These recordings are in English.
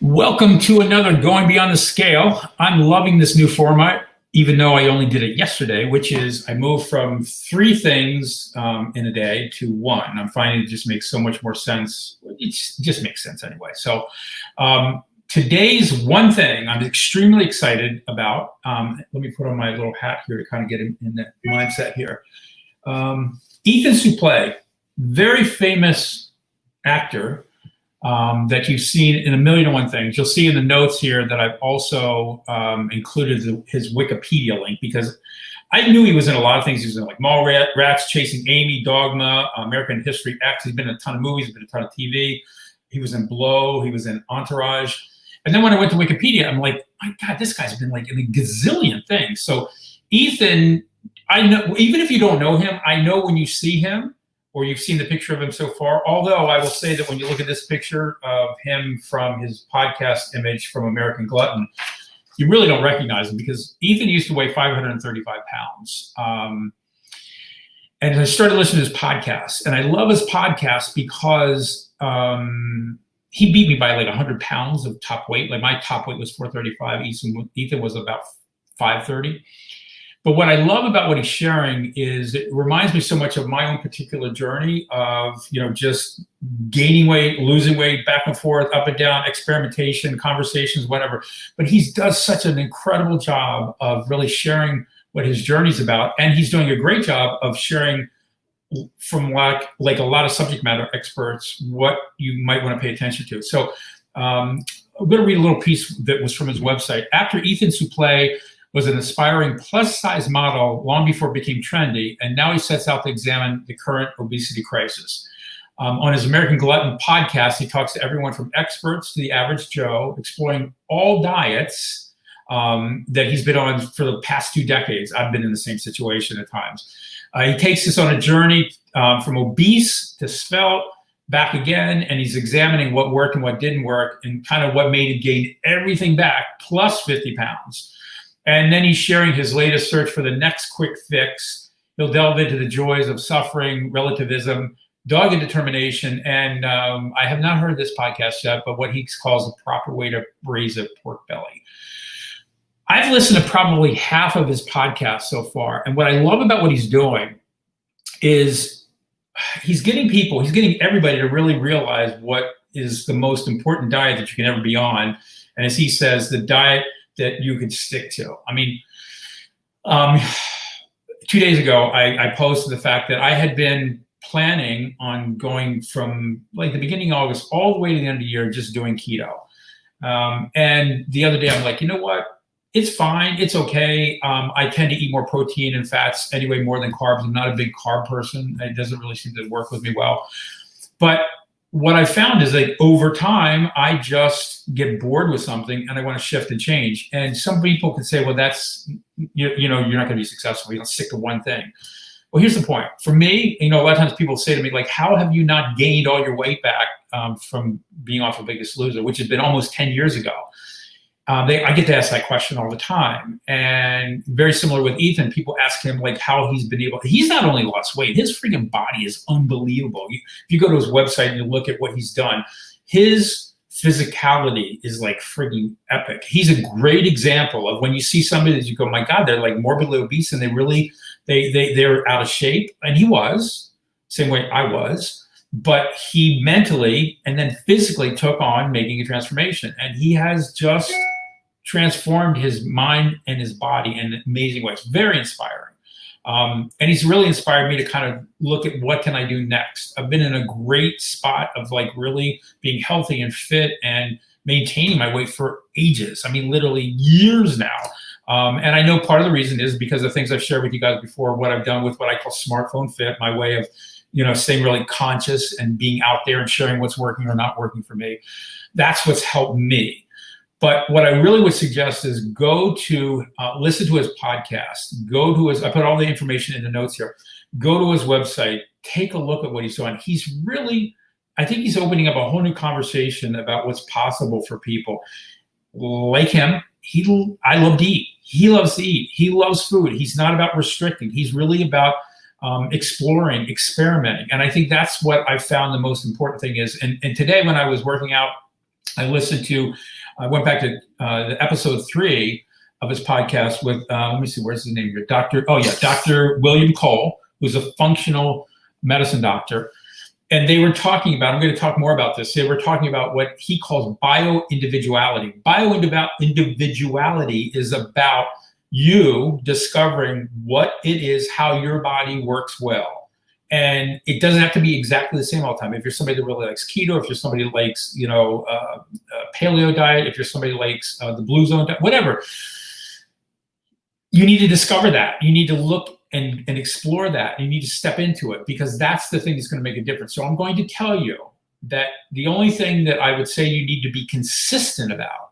Welcome to another Going Beyond the Scale. I'm loving this new format, even though I only did it yesterday, which is I moved from 3 things in a day to 1. I'm finding it just makes so much more sense. It just makes sense anyway. So today's one thing I'm extremely excited about. Let me put on my little hat here to kind of get in that mindset here. Ethan Suplee, very famous actor, that you've seen in 1,000,001 things. You'll see in the notes here that I've also included his Wikipedia link, because I knew he was in a lot of things. He was in like Mallrats, Chasing Amy, Dogma, American History X. He's been in a ton of movies, he's been in a ton of TV. He was in Blow, he was in Entourage. And then when I went to Wikipedia, I'm like, my God, this guy's been like in a gazillion things. So Ethan, I know, even if you don't know him, I know when you see him, or you've seen the picture of him so far. Although I will say that when you look at this picture of him from his podcast image from American Glutton, you really don't recognize him, because Ethan used to weigh 535 pounds. And I started listening to his podcast, and I love his podcast because he beat me by like 100 pounds of top weight. Like my top weight was 435. Ethan was about 530. But what I love about what he's sharing is it reminds me so much of my own particular journey of, just gaining weight, losing weight, back and forth, up and down, experimentation, conversations, whatever. But he does such an incredible job of really sharing what his journey's about. And he's doing a great job of sharing from like a lot of subject matter experts what you might want to pay attention to. So I'm going to read a little piece that was from his website. After Ethan Suplee was an aspiring plus-size model long before it became trendy, and now he sets out to examine the current obesity crisis. On his American Glutton podcast, he talks to everyone from experts to the average Joe, exploring all diets that he's been on for the past 2 decades. I've been in the same situation at times. He takes us on a journey from obese to svelte, back again, and he's examining what worked and what didn't work, and kind of what made him gain everything back, plus 50 pounds. And then he's sharing his latest search for the next quick fix. He'll delve into the joys of suffering, relativism, dogged determination, and I have not heard this podcast yet, but what he calls the proper way to braise a pork belly. I've listened to probably half of his podcast so far, and what I love about what he's doing is he's getting everybody to really realize what is the most important diet that you can ever be on. And as he says, the diet that you could stick to. I mean, 2 days ago, I posted the fact that I had been planning on going from like the beginning of August all the way to the end of the year, just doing keto. And the other day, I'm like, you know what? It's fine. It's okay. I tend to eat more protein and fats anyway, more than carbs. I'm not a big carb person. It doesn't really seem to work with me well. But what I found is that over time, I just get bored with something and I want to shift and change. And some people could say, well, that's, you're not going to be successful. You don't stick to one thing. Well, here's the point. For me, a lot of times people say to me, like, how have you not gained all your weight back from being off of Biggest Loser, which has been almost 10 years ago? I get to ask that question all the time. And very similar with Ethan, people ask him like how he's been he's not only lost weight, his freaking body is unbelievable. If you go to his website and you look at what he's done, his physicality is like freaking epic. He's a great example of when you see somebody that you go, my God, they're like morbidly obese and they're out of shape. And he was, same way I was. But he mentally and then physically took on making a transformation. And he has just transformed his mind and his body in amazing ways. Very inspiring. And he's really inspired me to kind of look at what can I do next. I've been in a great spot of like really being healthy and fit and maintaining my weight for ages. I mean, literally years now. And I know part of the reason is because of things I've shared with you guys before, what I've done with what I call smartphone fit, my way of staying really conscious and being out there and sharing what's working or not working for me. That's what's helped me. But what I really would suggest is go to listen to his podcast. I put all the information in the notes here. Go to his website. Take a look at what he's doing. I think he's opening up a whole new conversation about what's possible for people. Like him, I love to eat. He loves to eat. He loves food. He's not about restricting. He's really about exploring, experimenting. And I think that's what I found the most important thing is. And today when I was working out I went back to the episode 3 of his podcast with, let me see, where's his name here? Dr. William Cole, who's a functional medicine doctor. And they were talking about, I'm going to talk more about this. They were talking about what he calls bio-individuality. Bio-individuality is about you discovering what it is, how your body works well. And it doesn't have to be exactly the same all the time. If you're somebody that really likes keto, if you're somebody that likes, paleo diet, if you're somebody that likes the blue zone diet, whatever, you need to discover that. You need to look and explore that. You need to step into it, because that's the thing that's going to make a difference. So I'm going to tell you that the only thing that I would say you need to be consistent about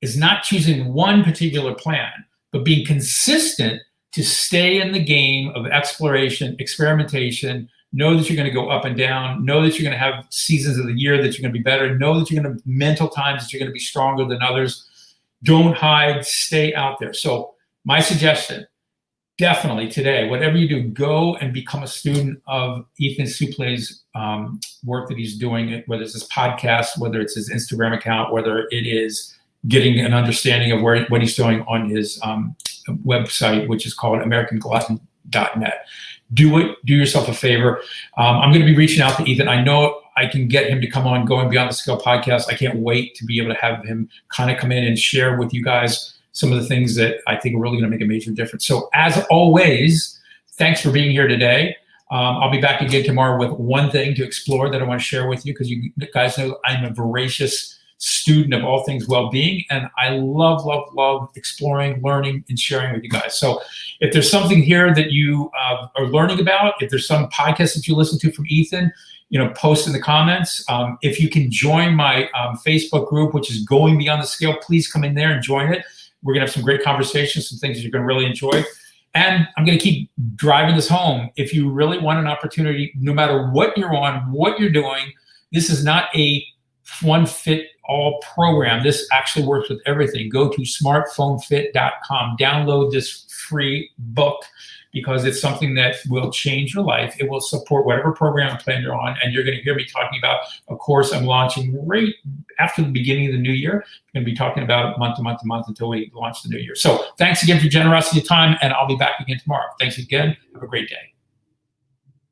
is not choosing one particular plan, but being consistent to stay in the game of exploration, experimentation. Know that you're going to go up and down. Know that you're going to have seasons of the year that you're going to be better. Know that you're going to mental times that you're going to be stronger than others. Don't hide. Stay out there. So my suggestion, definitely today, whatever you do, go and become a student of Ethan Suplee's work that he's doing, whether it's his podcast, whether it's his Instagram account, whether it is getting an understanding of what he's doing on his website, which is called AmericanGlutton.net. Do it. Do yourself a favor. I'm going to be reaching out to Ethan. I know I can get him to come on Going Beyond the Scale podcast. I can't wait to be able to have him kind of come in and share with you guys some of the things that I think are really going to make a major difference. So as always, thanks for being here today. I'll be back again tomorrow with one thing to explore that I want to share with you, because you guys know I'm a voracious student of all things well-being, and I love, love, love exploring, learning, and sharing with you guys. So if there's something here that you are learning about, if there's some podcast that you listen to from Ethan, post in the comments. If you can join my Facebook group, which is Going Beyond the Scale, please come in there and join it. We're going to have some great conversations, some things that you're going to really enjoy. And I'm going to keep driving this home. If you really want an opportunity, no matter what you're on, what you're doing, this is not a one-fit-all program. This actually works with everything. Go to smartphonefit.com. Download this free book, because it's something that will change your life. It will support whatever program plan you're on. And you're going to hear me talking about a course I'm launching right after the beginning of the new year. I'm going to be talking about it month to month to month until we launch the new year. So thanks again for your generosity of time, and I'll be back again tomorrow. Thanks again. Have a great day.